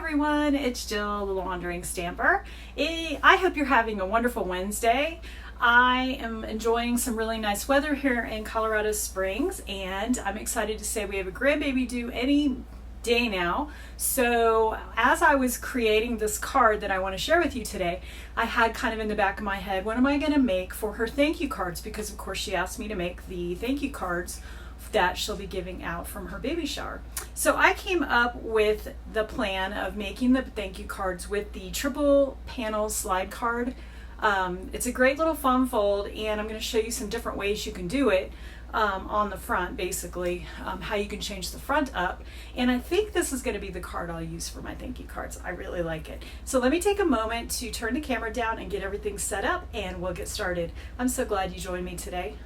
everyone, it's Jill, the Wandering Stamper. I hope you're having a wonderful Wednesday. I am enjoying some really nice weather here in Colorado Springs, and I'm excited to say we have a grandbaby due any day now. So as I was creating this card that I want to share with you today, I had kind of in the back of my head, what am I going to make for her thank you cards? Because of course she asked me to make the thank you cards that she'll be giving out from her baby shower. So I came up with the plan of making the thank you cards with the triple panel slide card. It's a great little foam fold, and I'm going to show you some different ways you can do it on the front, basically, how you can change the front up. And I think this is going to be the card I'll use for my thank you cards. I really like it. So let me take a moment to turn the camera down and get everything set up, and we'll get started. I'm so glad you joined me today.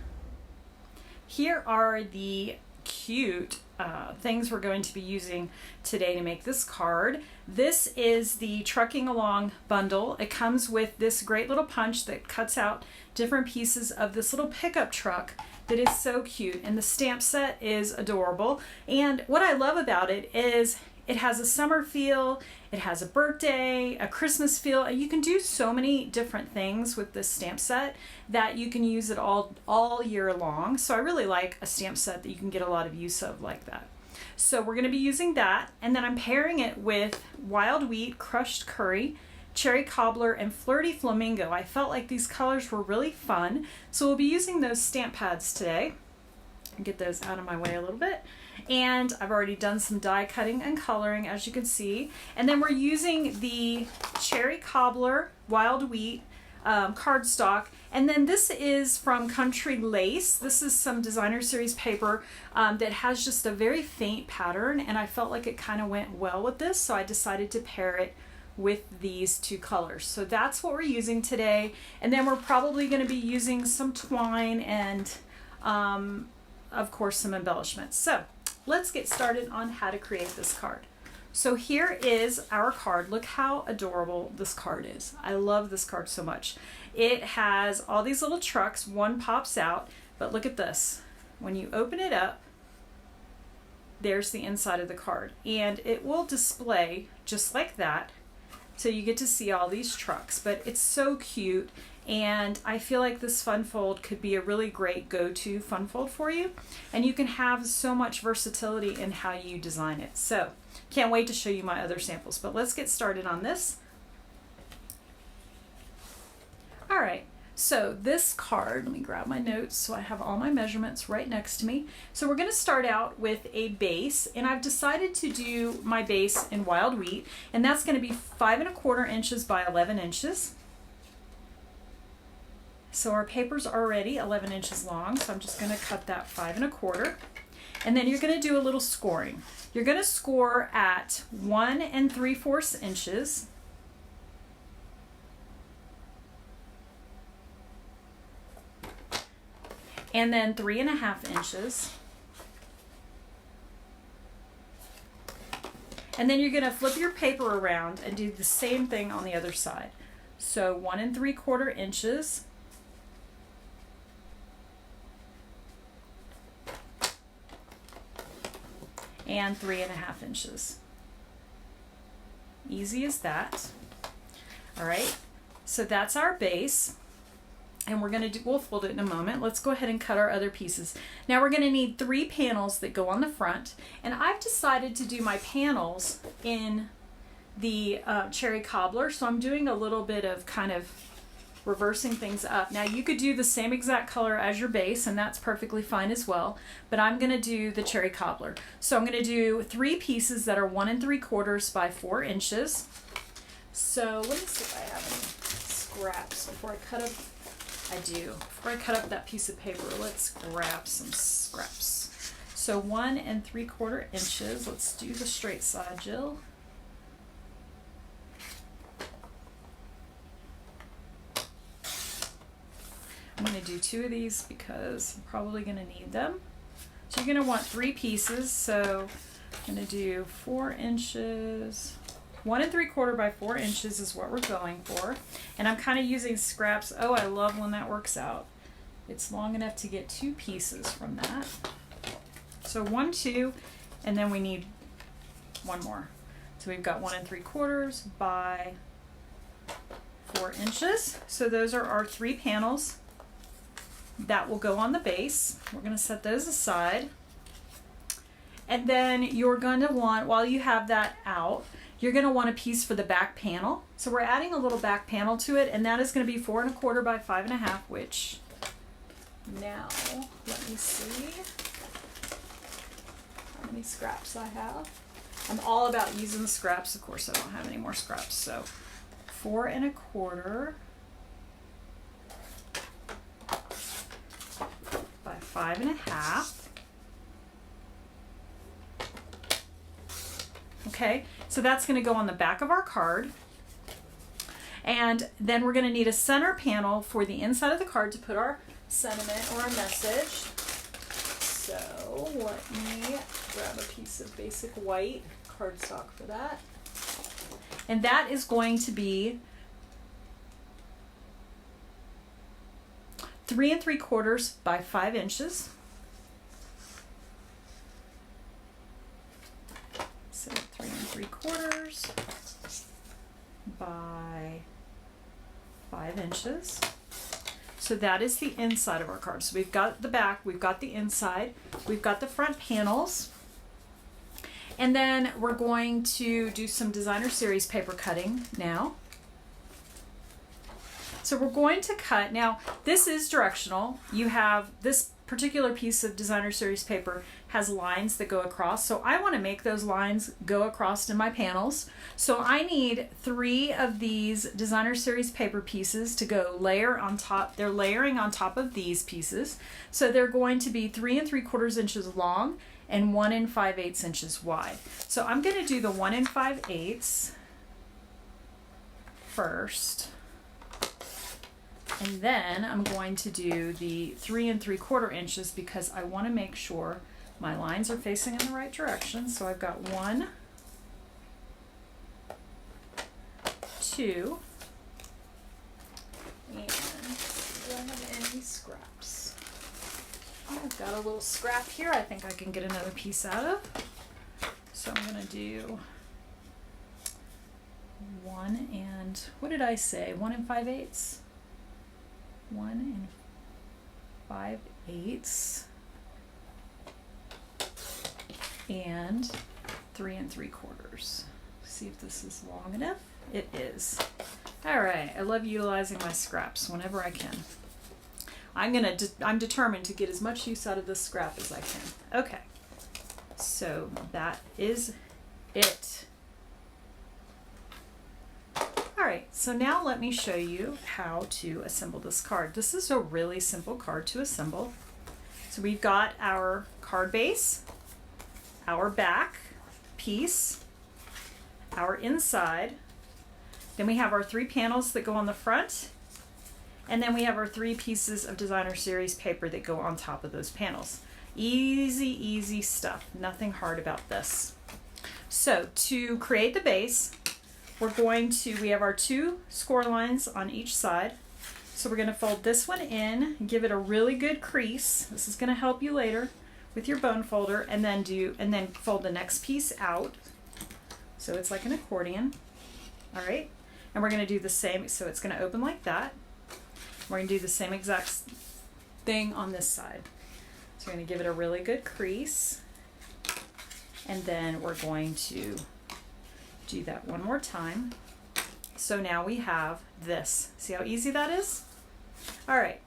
Here are the cute things we're going to be using today to make this card. This is the Trucking Along bundle. It comes with this great little punch that cuts out different pieces of this little pickup truck that is so cute, and the stamp set is adorable. And what I love about it is it has a summer feel, it has a birthday, a Christmas feel. You can do so many different things with this stamp set that you can use it all year long. So I really like a stamp set that you can get a lot of use of like that. So we're going to be using that, and then I'm pairing it with wild wheat, crushed curry, cherry cobbler, and flirty flamingo. I felt like these colors were really fun, so we'll be using those stamp pads today. Get those out of my way a little bit. And I've already done some die cutting and coloring, as you can see. And then we're using the cherry cobbler wild wheat cardstock. And then this is from Country Lace. This is some designer series paper that has just a very faint pattern, and I felt like it kind of went well with this, so I decided to pair it with these two colors. So that's what we're using today. And then we're probably going to be using some twine and of course some embellishments. So let's get started on how to create this card. So here is our card. Look how adorable this card is. I love this card so much. It has all these little trucks. One pops out, but look at this. When you open it up, there's the inside of the card, and it will display just like that. So you get to see all these trucks, but it's so cute. And I feel like this fun fold could be a really great go-to fun fold for you. And you can have so much versatility in how you design it. So can't wait to show you my other samples, but let's get started on this. All right, so this card, let me grab my notes so I have all my measurements right next to me. So we're gonna start out with a base, and I've decided to do my base in wild wheat, and that's gonna be 5¼ inches by 11 inches. So our paper's already 11 inches long, so I'm just going to cut that 5¼ and then you're going to do a little scoring. You're going to score at 1 3/4 inches, and then 3½ inches, and then you're going to flip your paper around and do the same thing on the other side. So 1 3/4 inches, and 3½ inches. Easy as that. All right, so that's our base, and we'll fold it in a moment. Let's go ahead and cut our other pieces. Now we're going to need 3 panels that go on the front, and I've decided to do my panels in the cherry cobbler, so I'm doing a little bit of kind of reversing things up. Now you could do the same exact color as your base, and that's perfectly fine as well, but I'm going to do the cherry cobbler. So I'm going to do 3 pieces that are 1 3/4 by 4 inches. So let me see if I have any scraps before I cut up. I do. Before I cut up that piece of paper, let's grab some scraps. So 1 3/4 inches. Let's do the straight side, Jill. I'm going to do 2 of these because I'm probably going to need them. So you're going to want 3 pieces. So I'm going to do 4 inches. 1 3/4 by 4 inches is what we're going for. And I'm kind of using scraps. Oh, I love when that works out. It's long enough to get 2 pieces from that. So 1, 2, and then we need 1 more. So we've got 1 3/4 by 4 inches. So those are our 3 panels that will go on the base. We're going to set those aside. And then you're going to want, while you have that out, you're going to want a piece for the back panel. So we're adding a little back panel to it, and that is going to be 4 1/4 by 5 1/2, which now, let me see how many scraps I have. I'm all about using the scraps. Of course, I don't have any more scraps. So 4 1/4 by 5 1/2. Okay, so that's going to go on the back of our card. And then we're going to need a center panel for the inside of the card to put our sentiment or a message. So let me grab a piece of basic white cardstock for that. And that is going to be 3 3/4 by 5 inches. So 3 3/4 by 5 inches. So that is the inside of our card. So we've got the back, we've got the inside, we've got the front panels. And then we're going to do some designer series paper cutting now. So we're going to cut, now this is directional. You have this particular piece of designer series paper has lines that go across. So I want to make those lines go across in my panels. So I need 3 of these designer series paper pieces to go layer on top. They're layering on top of these pieces. So they're going to be 3 3/4 inches long and 1 5/8 inches wide. So I'm going to do the 1 5/8 first. And then I'm going to do the 3 3/4 inches because I want to make sure my lines are facing in the right direction. So I've got 1, 2, and do I have any scraps? I've got a little scrap here I think I can get another piece out of. So I'm going to do 1 and, what did I say? 1 5/8? 1 5/8 and 3 3/4. See if this is long enough. It is. All right, I love utilizing my scraps whenever I can. I'm determined to get as much use out of this scrap as I can. Okay, so that is it. Alright, so now let me show you how to assemble this card. This is a really simple card to assemble. So we've got our card base, our back piece, our inside, then we have our 3 panels that go on the front, and then we have our 3 pieces of designer series paper that go on top of those panels. Easy, easy stuff. Nothing hard about this. So to create the base, we have our 2 score lines on each side. So we're going to fold this one in, give it a really good crease. This is going to help you later with your bone folder, and then fold the next piece out. So it's like an accordion. All right. And we're going to do the same. So it's going to open like that. We're going to do the same exact thing on this side. So we're going to give it a really good crease. And then we're going to do that one more time. So now we have this. See how easy that is? All right.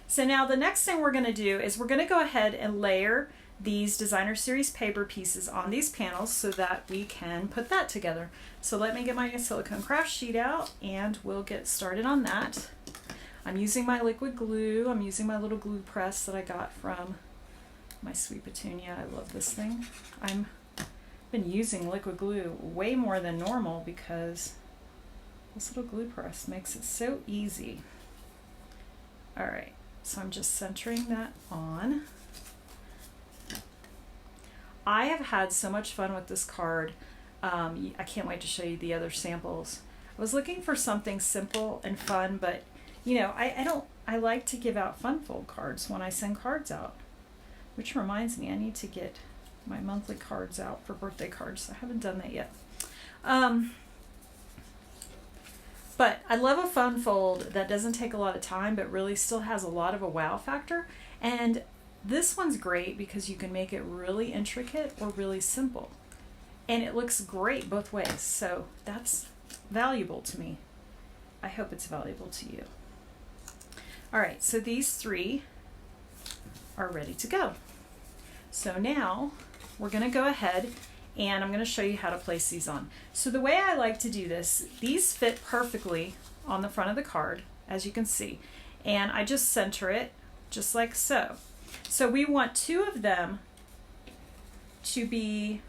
So now the next thing we're going to do is we're going to go ahead and layer these designer series paper pieces on these panels so that we can put that together. So let me get my silicone craft sheet out and we'll get started on that. I'm using my liquid glue. I'm using my little glue press that I got from my Sweet Petunia. I love this thing. I've been using liquid glue way more than normal because this little glue press makes it so easy. All right, so I'm just centering that on. I have had so much fun with this card. I can't wait to show you the other samples. I was looking for something simple and fun, but you know, I like to give out fun fold cards when I send cards out, which reminds me I need to get my monthly cards out for birthday cards. I haven't done that yet. But I love a fun fold that doesn't take a lot of time, but really still has a lot of a wow factor. And this one's great because you can make it really intricate or really simple. And it looks great both ways. So that's valuable to me. I hope it's valuable to you. All right, so these three are ready to go. So now we're gonna go ahead and I'm gonna show you how to place these on. So the way I like to do this, these fit perfectly on the front of the card, as you can see. And I just center it just like so. So we want two of them to be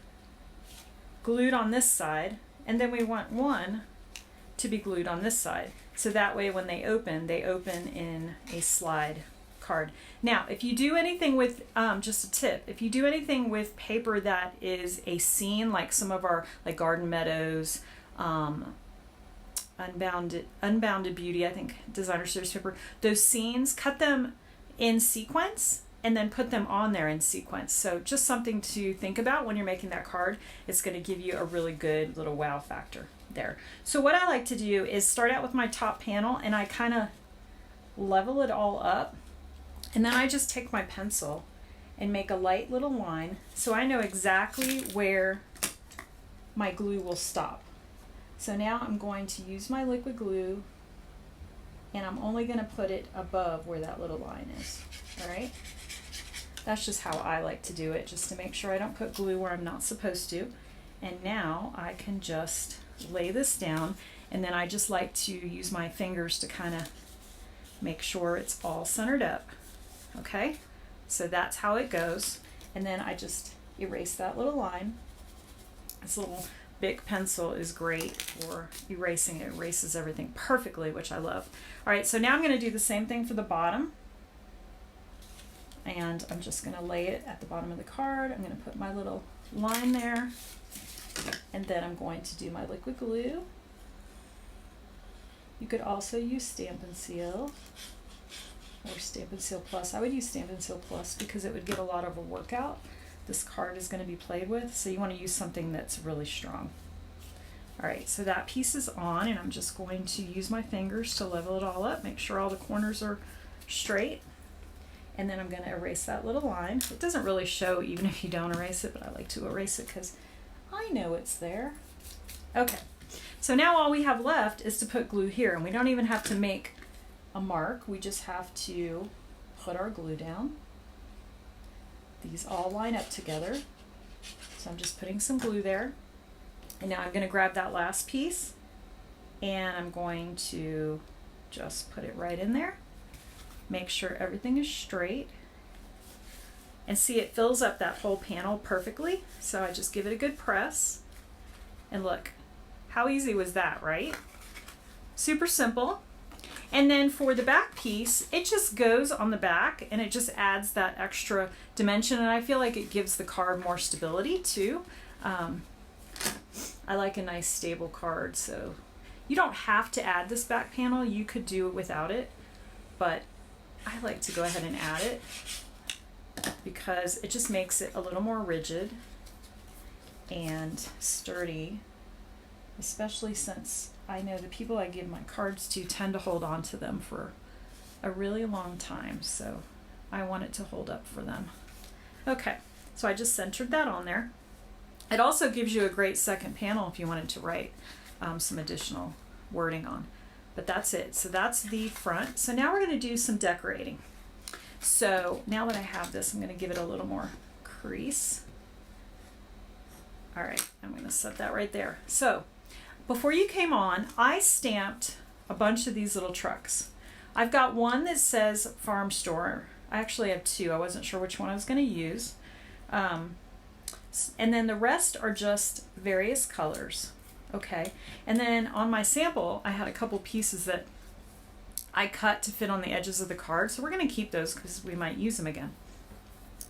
glued on this side, and then we want one to be glued on this side. So that way when they open in a slide card. Now, if you do anything with, just a tip, if you do anything with paper that is a scene, like some of our like Garden Meadows, Unbounded Beauty, I think designer series paper, those scenes, cut them in sequence and then put them on there in sequence. So just something to think about when you're making that card. It's going to give you a really good little wow factor there. So what I like to do is start out with my top panel and I kind of level it all up, and then I just take my pencil and make a light little line so I know exactly where my glue will stop. So now I'm going to use my liquid glue and I'm only going to put it above where that little line is. All right? That's just how I like to do it, just to make sure I don't put glue where I'm not supposed to. And now I can just lay this down, and then I just like to use my fingers to kind of make sure it's all centered up. Okay? So that's how it goes. And then I just erase that little line. This little Bic pencil is great for erasing. It erases everything perfectly, which I love. All right, so now I'm going to do the same thing for the bottom. And I'm just going to lay it at the bottom of the card. I'm going to put my little line there. And then I'm going to do my liquid glue. You could also use Stampin' Seal or Stampin' Seal Plus. I would use Stampin' Seal Plus because it would get a lot of a workout. This card is going to be played with, so you want to use something that's really strong. All right, so that piece is on, and I'm just going to use my fingers to level it all up, make sure all the corners are straight. And then I'm going to erase that little line. It doesn't really show even if you don't erase it, but I like to erase it because I know it's there. Okay, so now all we have left is to put glue here, and we don't even have to make a mark. We just have to put our glue down. These all line up together. So I'm just putting some glue there. And now I'm going to grab that last piece and I'm going to just put it right in there. Make sure everything is straight. And see, it fills up that whole panel perfectly. So I just give it a good press. And look, how easy was that, right? Super simple. And then for the back piece, it just goes on the back and it just adds that extra dimension, and I feel like it gives the card more stability too. I like a nice stable card, so you don't have to add this back panel. You could do it without it, but I like to go ahead and add it because it just makes it a little more rigid and sturdy, especially since I know the people I give my cards to tend to hold on to them for a really long time, so I want it to hold up for them. Okay, so I just centered that on there. It also gives you a great second panel if you wanted to write some additional wording on, but that's it. So that's the front. So now we're going to do some decorating. So now that I have this, I'm going to give it a little more crease. All right, I'm going to set that right there. So before you came on, I stamped a bunch of these little trucks. I've got one that says farm store. I actually have two. I wasn't sure which one I was going to use. And then the rest are just various colors. Okay. And then on my sample, I had a couple pieces that I cut to fit on the edges of the card. So we're going to keep those because we might use them again.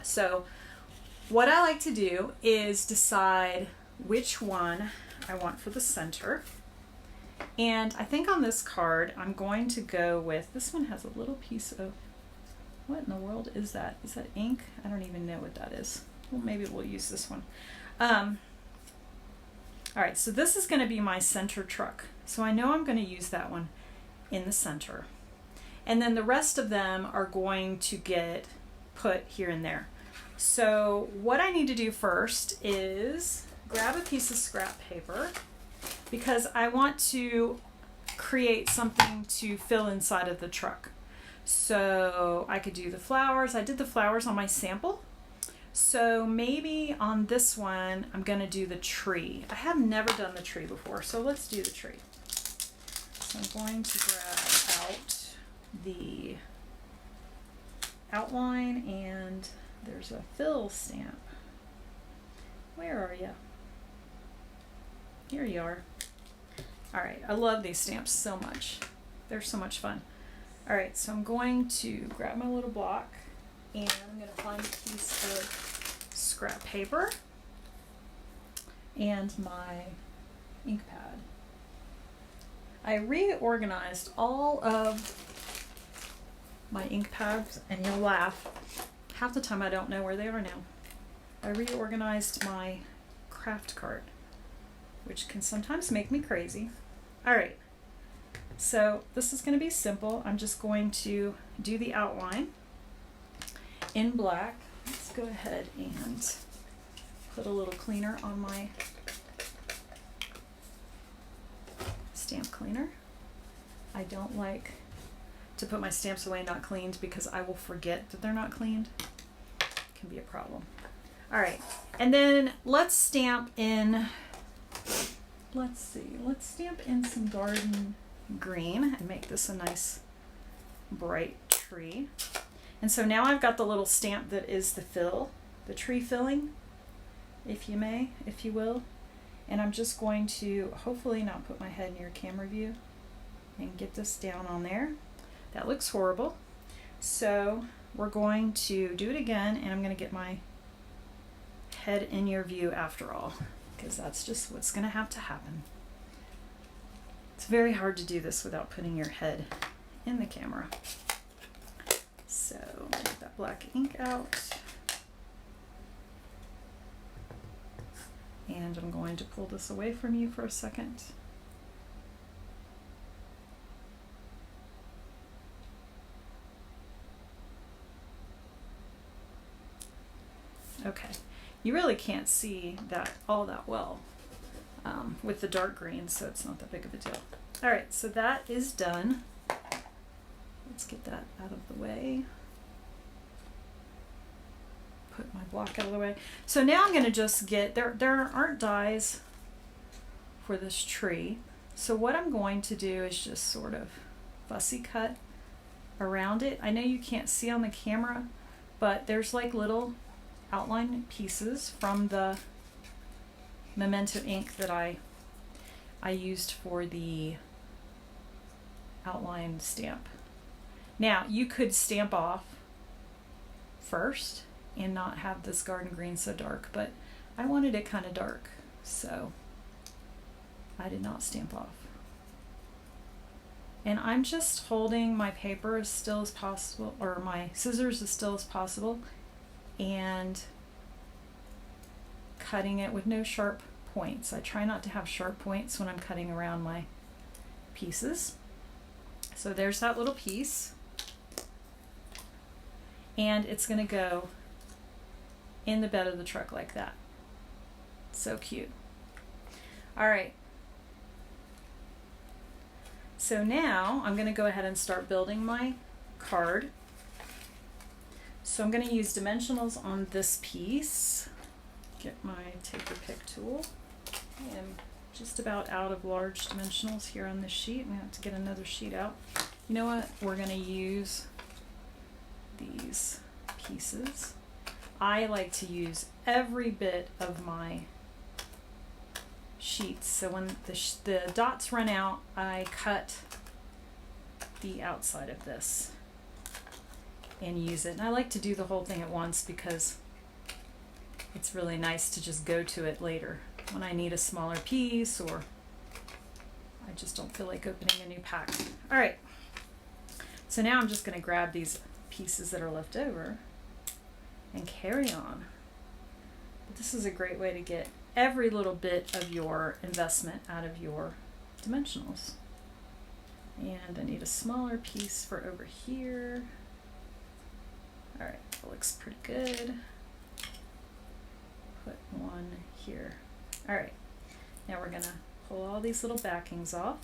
So what I like to do is decide which one I want for the center. And I think on this card, I'm going to go with, this one has a little piece of, what in the world is that? Is that ink? I don't even know what that is. Well, maybe we'll use this one. All All right, so this is going to be my center truck. So I know I'm going to use that one in the center. And then the rest of them are going to get put here and there. So what I need to do first is grab a piece of scrap paper because I want to create something to fill inside of the truck. So I could do the flowers. I did the flowers on my sample. So maybe on this one, I'm going to do the tree. I have never done the tree before, so let's do the tree. So I'm going to grab out the outline, and there's a fill stamp. Where are you? Here you are. All right, I love these stamps so much. They're so much fun. All right, so I'm going to grab my little block, and I'm going to find a piece of scrap paper and my ink pad. I reorganized all of my ink pads, and you'll laugh. Half the time I don't know where they are now. I reorganized my craft cart, which can sometimes make me crazy. All right, so this is going to be simple. I'm just going to do the outline in black. Let's go ahead and put a little cleaner on my stamp cleaner. I don't like to put my stamps away not cleaned because I will forget that they're not cleaned. It can be a problem. All right, and then let's stamp in, let's stamp in some garden green and make this a nice bright tree. And so now I've got the little stamp that is the tree filling, if you will. And I'm just going to hopefully not put my head near camera view and get this down on there. That looks horrible. So we're going to do it again, and I'm going to get my head in your view after all, because that's just what's going to have to happen. It's very hard to do this without putting your head in the camera. So get that black ink out. And I'm going to pull this away from you for a second. Okay, you really can't see that all that well with the dark green, so it's not that big of a deal. All right, so that is done. Let's get that out of the way. Put my block out of the way. So now I'm going to just get, there aren't dies for this tree. So what I'm going to do is just sort of fussy cut around it. I know you can't see on the camera, but there's like little outline pieces from the Memento ink that I used for the outline stamp. Now you could stamp off first and not have this garden green so dark, but I wanted it kind of dark, so I did not stamp off. And I'm just holding my paper as still as possible, or my scissors as still as possible, and cutting it with no sharp points. I try not to have sharp points when I'm cutting around my pieces. So there's that little piece, and it's going to go in the bed of the truck like that. So cute. All right. So now I'm going to go ahead and start building my card. So I'm going to use dimensionals on this piece. Get my taper pick tool. I am just about out of large dimensionals here on this sheet. I'm going to have to get another sheet out. You know what? We're going to use these pieces. I like to use every bit of my sheets. So when the dots run out, I cut the outside of this and use it. And I like to do the whole thing at once because it's really nice to just go to it later when I need a smaller piece, or I just don't feel like opening a new pack. All right, so now I'm just going to grab these pieces that are left over and carry on. But this is a great way to get every little bit of your investment out of your dimensionals. And I need a smaller piece for over here. All right, that looks pretty good. Put one here. All right, now we're gonna pull all these little backings off.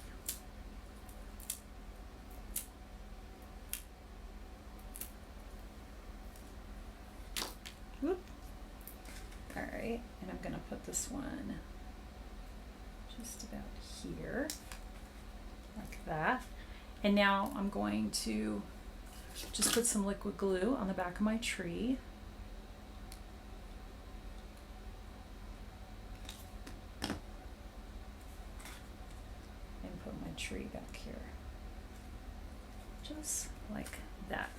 Whoop. All right, and I'm gonna put this one just about here, like that. And now I'm going to just put some liquid glue on the back of my tree. And put my tree back here. Just like that.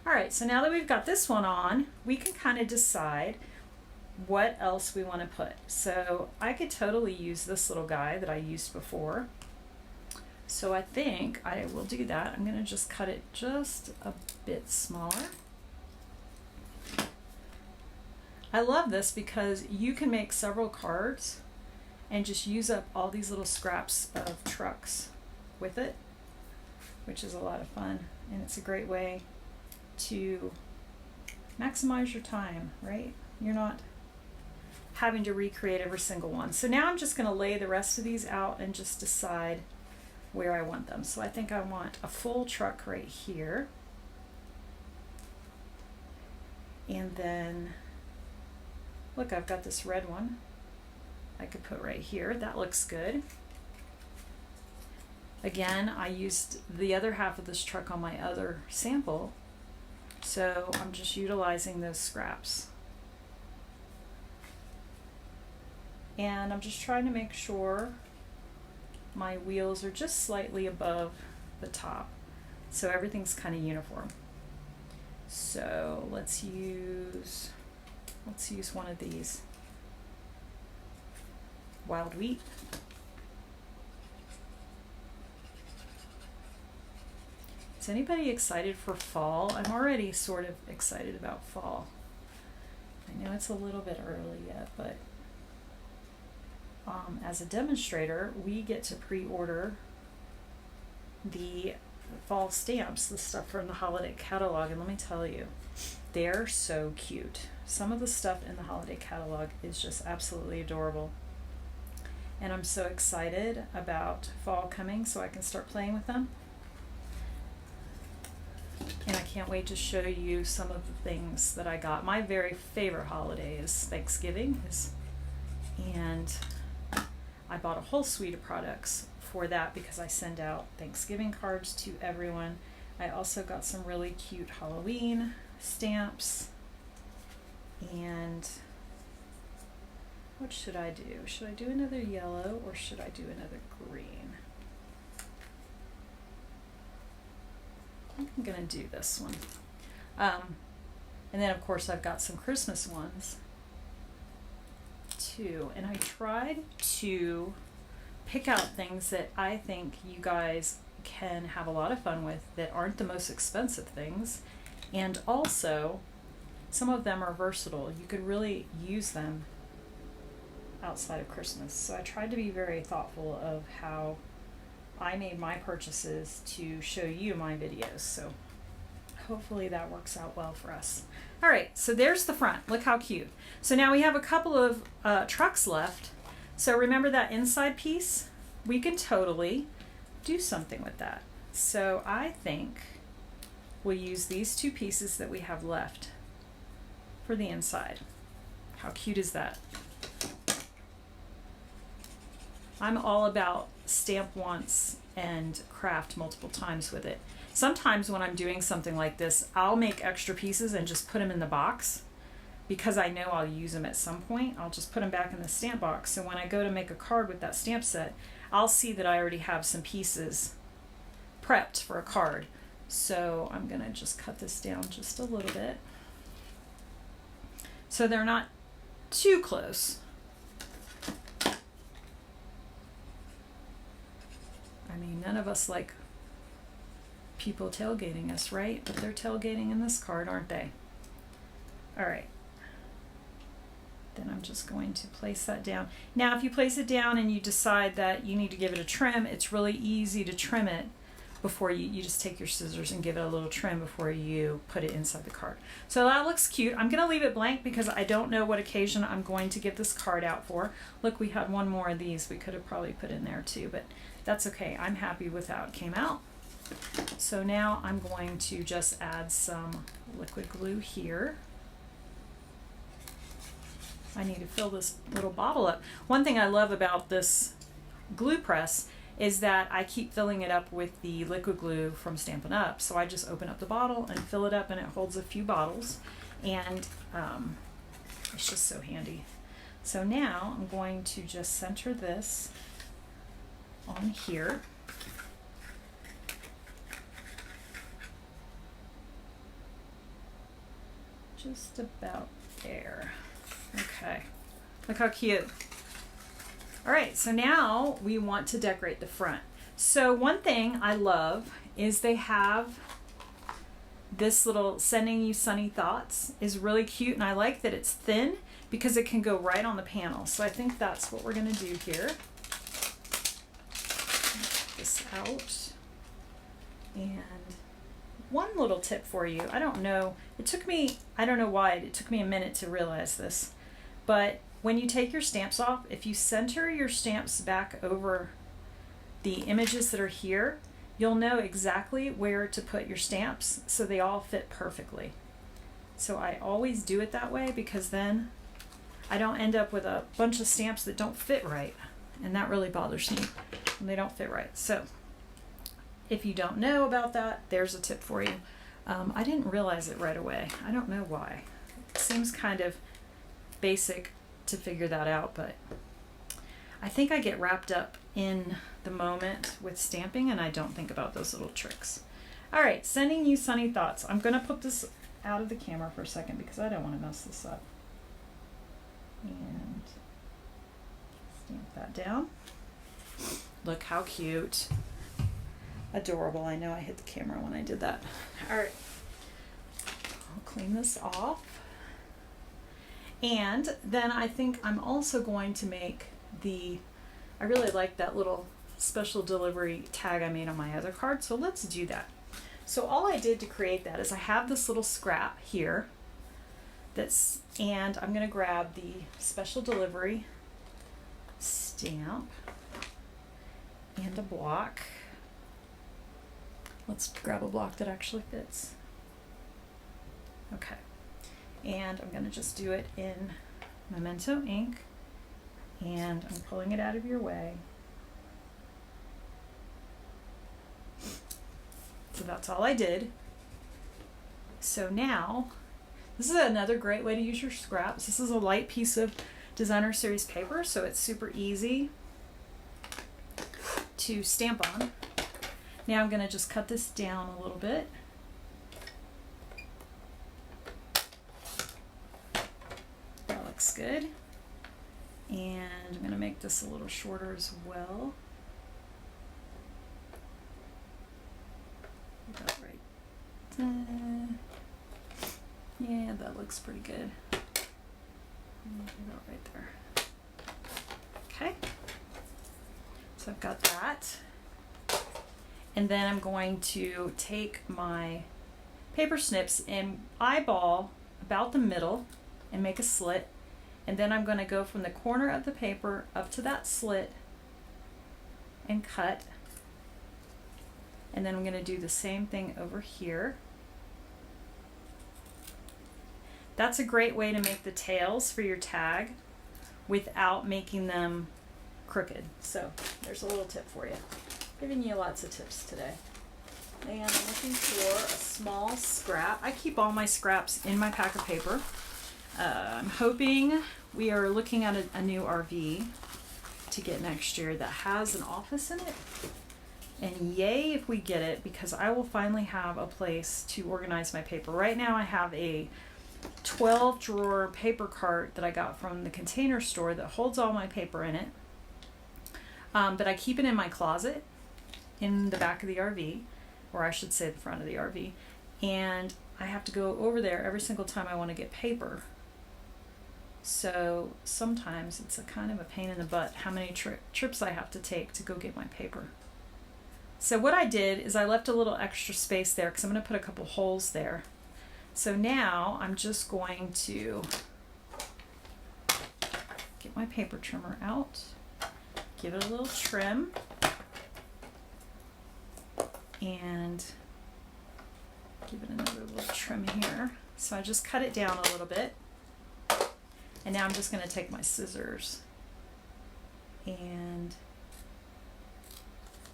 All right, so now that we've got this one on, we can kind of decide what else we want to put. So I could totally use this little guy that I used before. So I think I will do that. I'm going to just cut it just a bit smaller. I love this because you can make several cards and just use up all these little scraps of trucks with it, which is a lot of fun. And it's a great way to maximize your time, right? You're not having to recreate every single one. So now I'm just going to lay the rest of these out and just decide where I want them. So I think I want a full truck right here. And then, look, I've got this red one I could put right here. That looks good. Again, I used the other half of this truck on my other sample, so I'm just utilizing those scraps. And I'm just trying to make sure my wheels are just slightly above the top, so everything's kind of uniform. So let's use one of these wild wheat. Is anybody excited for fall? I'm already sort of excited about fall. I know it's a little bit early yet, but as a demonstrator, we get to pre-order the fall stamps, the stuff from the holiday catalog, and let me tell you, they're so cute. Some of the stuff in the holiday catalog is just absolutely adorable. And I'm so excited about fall coming so I can start playing with them. And I can't wait to show you some of the things that I got. My very favorite holiday is Thanksgiving, and I bought a whole suite of products for that because I send out Thanksgiving cards to everyone. I also got some really cute Halloween stamps. And what should I do? Should I do another yellow or should I do another green? I think I'm gonna do this one. And then of course I've got some Christmas ones too. And I tried to pick out things that I think you guys can have a lot of fun with that aren't the most expensive things. And also, some of them are versatile. You could really use them outside of Christmas. So I tried to be very thoughtful of how I made my purchases to show you my videos. So hopefully that works out well for us. All right, so there's the front. Look how cute. So now we have a couple of trucks left. So remember that inside piece? We can totally do something with that. So I think we'll use these two pieces that we have left for the inside. How cute is that? I'm all about stamp once and craft multiple times with it. Sometimes when I'm doing something like this, I'll make extra pieces and just put them in the box because I know I'll use them at some point. I'll just put them back in the stamp box. So when I go to make a card with that stamp set, I'll see that I already have some pieces prepped for a card. So I'm gonna just cut this down just a little bit so they're not too close. I mean, none of us like people tailgating us, right? But they're tailgating in this card, aren't they? All right. Then I'm just going to place that down. Now if you place it down and you decide that you need to give it a trim, it's really easy to trim it before you just take your scissors and give it a little trim before you put it inside the card. So that looks cute. I'm going to leave it blank because I don't know what occasion I'm going to give this card out for. Look, we had one more of these we could have probably put in there too, but that's okay. I'm happy with how it came out. So now I'm going to just add some liquid glue here. I need to fill this little bottle up. One thing I love about this glue press is that I keep filling it up with the liquid glue from Stampin' Up. So I just open up the bottle and fill it up, and it holds a few bottles, and it's just so handy. So now I'm going to just center this on here. Just about there. Okay, look how cute. All right, so now we want to decorate the front. So one thing I love is they have this little sending you sunny thoughts is really cute, and I like that it's thin because it can go right on the panel. So I think that's what we're gonna do here. Get this out. And one little tip for you, I don't know why, it took me a minute to realize this, but when you take your stamps off, if you center your stamps back over the images that are here, you'll know exactly where to put your stamps so they all fit perfectly. So I always do it that way because then I don't end up with a bunch of stamps that don't fit right, and that really bothers me when they don't fit right. So if you don't know about that, there's a tip for you. I didn't realize it right away. I don't know why. It seems kind of basic to figure that out, but I think I get wrapped up in the moment with stamping and I don't think about those little tricks. All right, sending you sunny thoughts. I'm gonna put this out of the camera for a second because I don't want to mess this up. And stamp that down. Look how cute. Adorable. I know I hit the camera when I did that. All right, I'll clean this off. And then I think I'm also going to make I really like that little special delivery tag I made on my other card, so let's do that. So all I did to create that is I have this little scrap here and I'm going to grab the special delivery stamp and a block. Let's grab a block that actually fits. Okay. And I'm going to just do it in Memento ink, and I'm pulling it out of your way. So that's all I did. So now, this is another great way to use your scraps. This is a light piece of designer series paper, so it's super easy to stamp on. Now I'm going to just cut this down a little bit. Looks good. And I'm going to make this a little shorter as well. About right there. Yeah, that looks pretty good. About right there. Okay. So I've got that. And then I'm going to take my paper snips and eyeball about the middle and make a slit. And then I'm going to go from the corner of the paper up to that slit and cut. And then I'm going to do the same thing over here. That's a great way to make the tails for your tag without making them crooked. So there's a little tip for you. Giving you lots of tips today. And I'm looking for a small scrap. I keep all my scraps in my pack of paper. I'm hoping we are looking at a new RV to get next year that has an office in it. And yay if we get it, because I will finally have a place to organize my paper. Right now I have a 12 drawer paper cart that I got from the Container Store that holds all my paper in it. But I keep it in my closet in the back of the RV, or I should say the front of the RV. And I have to go over there every single time I want to get paper. So sometimes it's a kind of a pain in the butt how many trips I have to take to go get my paper. So what I did is I left a little extra space there because I'm going to put a couple holes there. So now I'm just going to get my paper trimmer out, give it a little trim, and give it another little trim here. So I just cut it down a little bit. And now I'm just going to take my scissors, and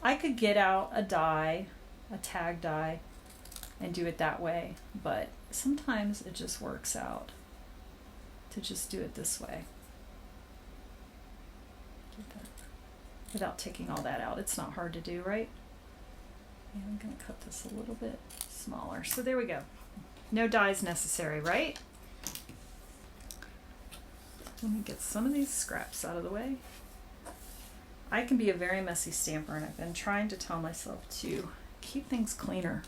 I could get out a die, a tag die, and do it that way, but sometimes it just works out to just do it this way. Without taking all that out. It's not hard to do, right? And I'm going to cut this a little bit smaller. So there we go. No dies necessary, right? Let me get some of these scraps out of the way. I can be a very messy stamper, and I've been trying to tell myself to keep things cleaner.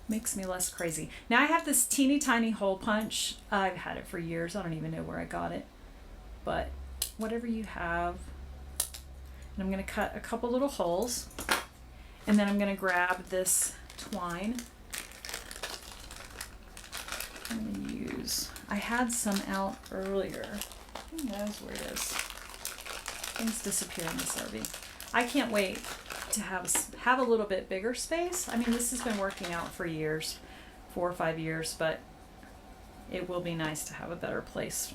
Makes me less crazy. Now I have this teeny tiny hole punch. I've had it for years. I don't even know where I got it. But whatever you have. And I'm going to cut a couple little holes. And then I'm going to grab this twine. I'm going to use, I had some out earlier. Who knows where it is? Things disappear in this RV. I can't wait to have a little bit bigger space. I mean, this has been working out for years, 4 or 5 years, but it will be nice to have a better place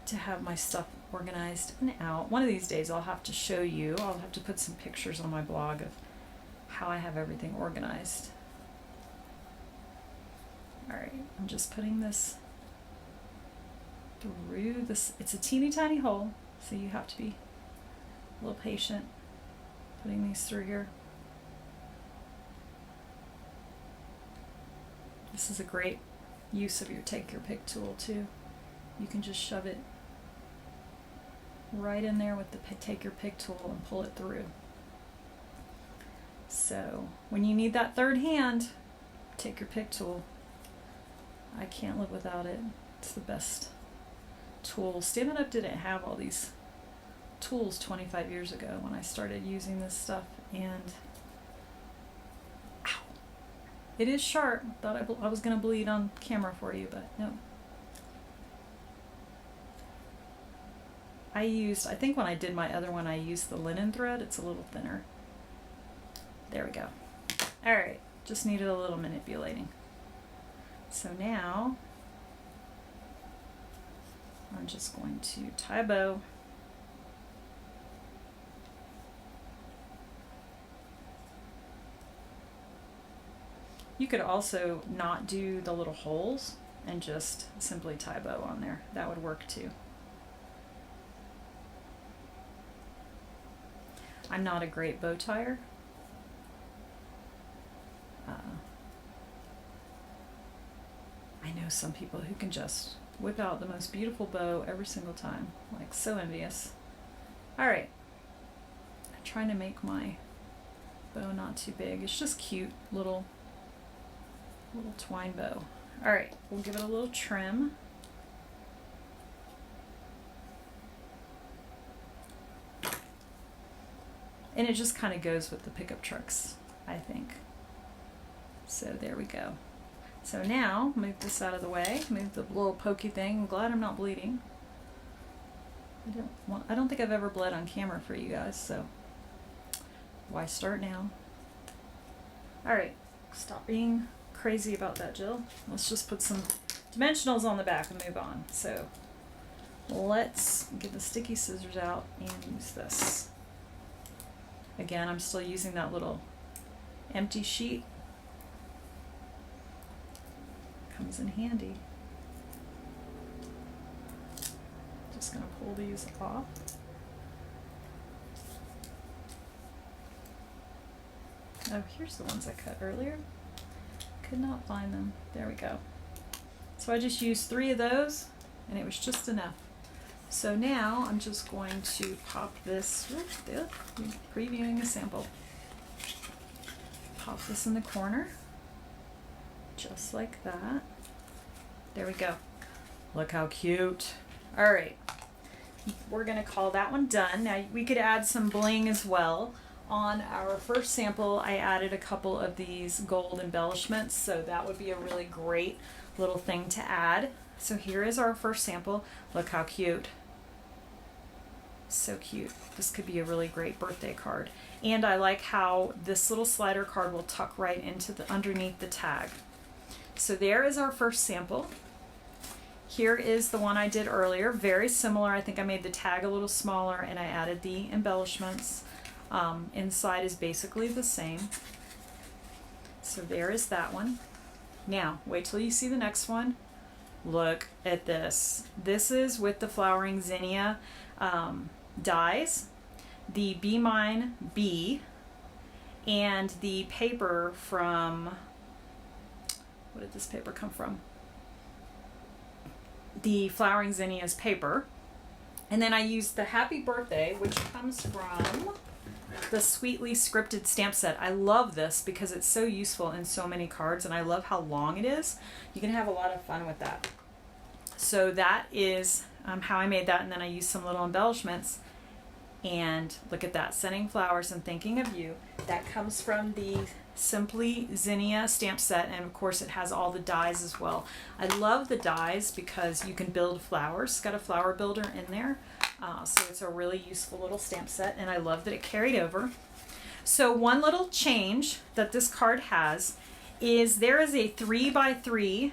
to have my stuff organized and out. One of these days I'll have to show you. I'll have to put some pictures on my blog of how I have everything organized. All right, I'm just putting this through this. It's a teeny tiny hole, so you have to be a little patient putting these through here. This is a great use of your take your pick tool too. You can just shove it right in there with the take your pick tool and pull it through. So when you need that third hand, take your pick tool. I can't live without it. It's the best tool. Stand It Up didn't have all these tools 25 years ago when I started using this stuff, and ow, it is sharp. Thought I was going to bleed on camera for you, but no. I think when I did my other one, I used the linen thread. It's a little thinner. There we go. All right, just needed a little manipulating. So now I'm just going to tie a bow. You could also not do the little holes and just simply tie a bow on there. That would work too. I'm not a great bow tire. I know some people who can just whip out the most beautiful bow every single time. Like, so envious. Alright. I'm trying to make my bow not too big. It's just cute little twine bow. Alright, we'll give it a little trim. And it just kind of goes with the pickup trucks, I think. So there we go. So now, move this out of the way, move the little pokey thing. I'm glad I'm not bleeding. I don't think I've ever bled on camera for you guys, so why start now? Alright, stop being crazy about that, Jill. Let's just put some dimensionals on the back and move on. So let's get the sticky scissors out and use this. Again, I'm still using that little empty sheet. Comes in handy. Just going to pull these off. Oh, here's the ones I cut earlier. Could not find them. There we go. So I just used 3 of those, and it was just enough. So now I'm just going to pop this, previewing a sample. Pop this in the corner. Just like that. There we go. Look how cute. All right, we're gonna call that one done. Now we could add some bling as well. On our first sample, I added a couple of these gold embellishments, so that would be a really great little thing to add. So here is our first sample. Look how cute. So cute. This could be a really great birthday card. And I like how this little slider card will tuck right into the underneath the tag. So there is our first sample. Here is the one I did earlier, very similar. I think I made the tag a little smaller and I added the embellishments. Inside is basically the same. So there is that one. Now, wait till you see the next one. Look at this. This is with the flowering zinnia dies, the Be Mine B, and the paper from, what did this paper come from? The flowering zinnia's paper. And then I used the Happy Birthday, which comes from the Sweetly Scripted stamp set. I love this because it's so useful in so many cards, and I love how long it is. You can have a lot of fun with that. So that is how I made that, and then I used some little embellishments. And look at that, sending flowers and thinking of you. That comes from the Simply Zinnia stamp set, and of course it has all the dies as well. I love the dies because you can build flowers. It's got a flower builder in there, so it's a really useful little stamp set, and I love that it carried over. So one little change that this card has is there is a 3x3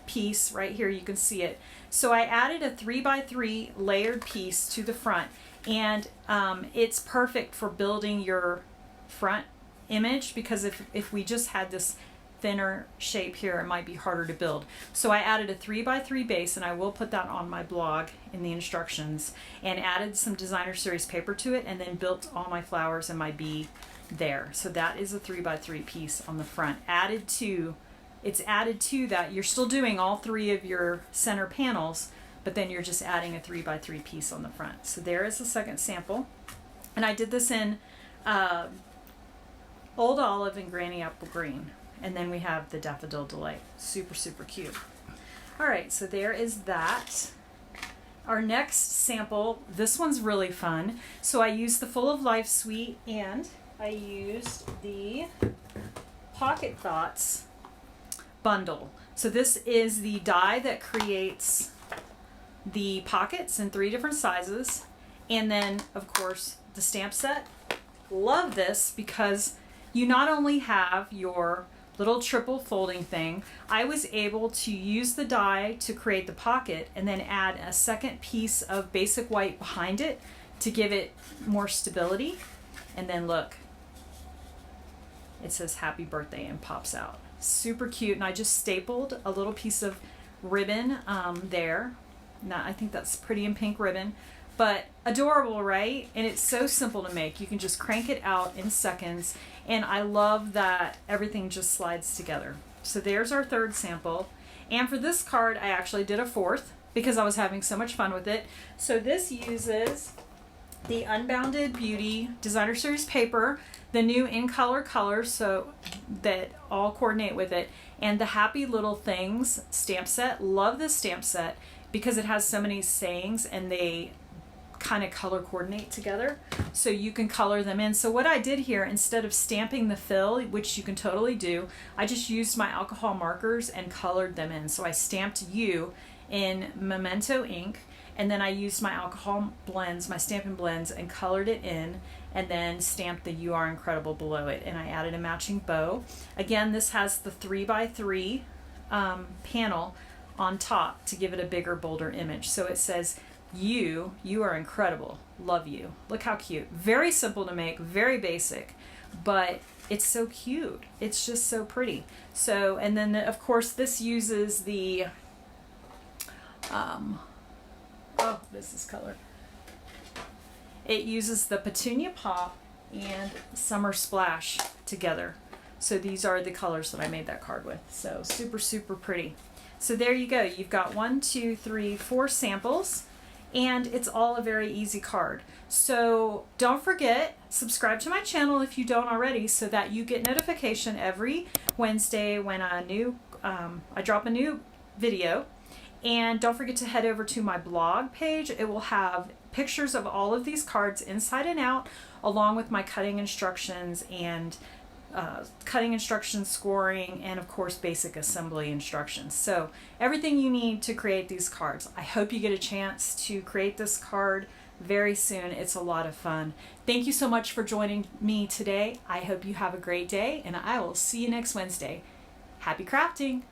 piece right here. You can see it. So I added a 3x3 layered piece to the front, and it's perfect for building your front image, because if we just had this thinner shape here, it might be harder to build. So I added a 3x3 base, and I will put that on my blog in the instructions, and added some designer series paper to it, and then built all my flowers and my bee there. So that is a 3x3 piece on the front. It's added to that. You're still doing all three of your center panels, but then you're just adding a 3x3 piece on the front. So there is the second sample. And I did this in Old Olive and Granny Apple Green. And then we have the Daffodil Delight. Super, super cute. All right, so there is that. Our next sample, this one's really fun. So I used the Full of Life Suite, and I used the Pocket Thoughts bundle. So this is the die that creates the pockets in 3 different sizes, and then of course the stamp set. Love this because you not only have your little triple folding thing, I was able to use the die to create the pocket and then add a second piece of basic white behind it to give it more stability. And then look, it says Happy Birthday and pops out. Super cute. And I just stapled a little piece of ribbon there. Now, I think that's pretty in pink ribbon, but adorable, right? And it's so simple to make. You can just crank it out in seconds, and I love that everything just slides together. So there's our third sample. And for this card, I actually did a fourth because I was having so much fun with it. So this uses the Unbounded Beauty Designer Series paper, the new In Color colors, so that all coordinate with it, and the Happy Little Things stamp set. Love this stamp set because it has so many sayings and they kind of color coordinate together, so you can color them in. So what I did here, instead of stamping the fill, which you can totally do, I just used my alcohol markers and colored them in. So I stamped you in Memento ink, and then I used my alcohol blends, my Stampin' Blends, and colored it in, and then stamped the You Are Incredible below it, and I added a matching bow. Again, this has the 3x3 panel on top to give it a bigger, bolder image. So it says, you are incredible, love you. Look how cute. Very simple to make, very basic, but it's so cute. It's just so pretty. So, and then of course this uses the, oh, this is color. It uses the Petunia Pop and Summer Splash together. So these are the colors that I made that card with. So super, super pretty. So there you go. You've got 1, 2, 3, 4 samples, and it's all a very easy card. So don't forget, subscribe to my channel if you don't already, so that you get notification every Wednesday when I drop a new video. And don't forget to head over to my blog page. It will have pictures of all of these cards inside and out, along with my cutting instructions and scoring, and of course basic assembly instructions. So everything you need to create these cards. I hope you get a chance to create this card very soon. It's a lot of fun. Thank you so much for joining me today. I hope you have a great day, and I will see you next Wednesday. Happy crafting!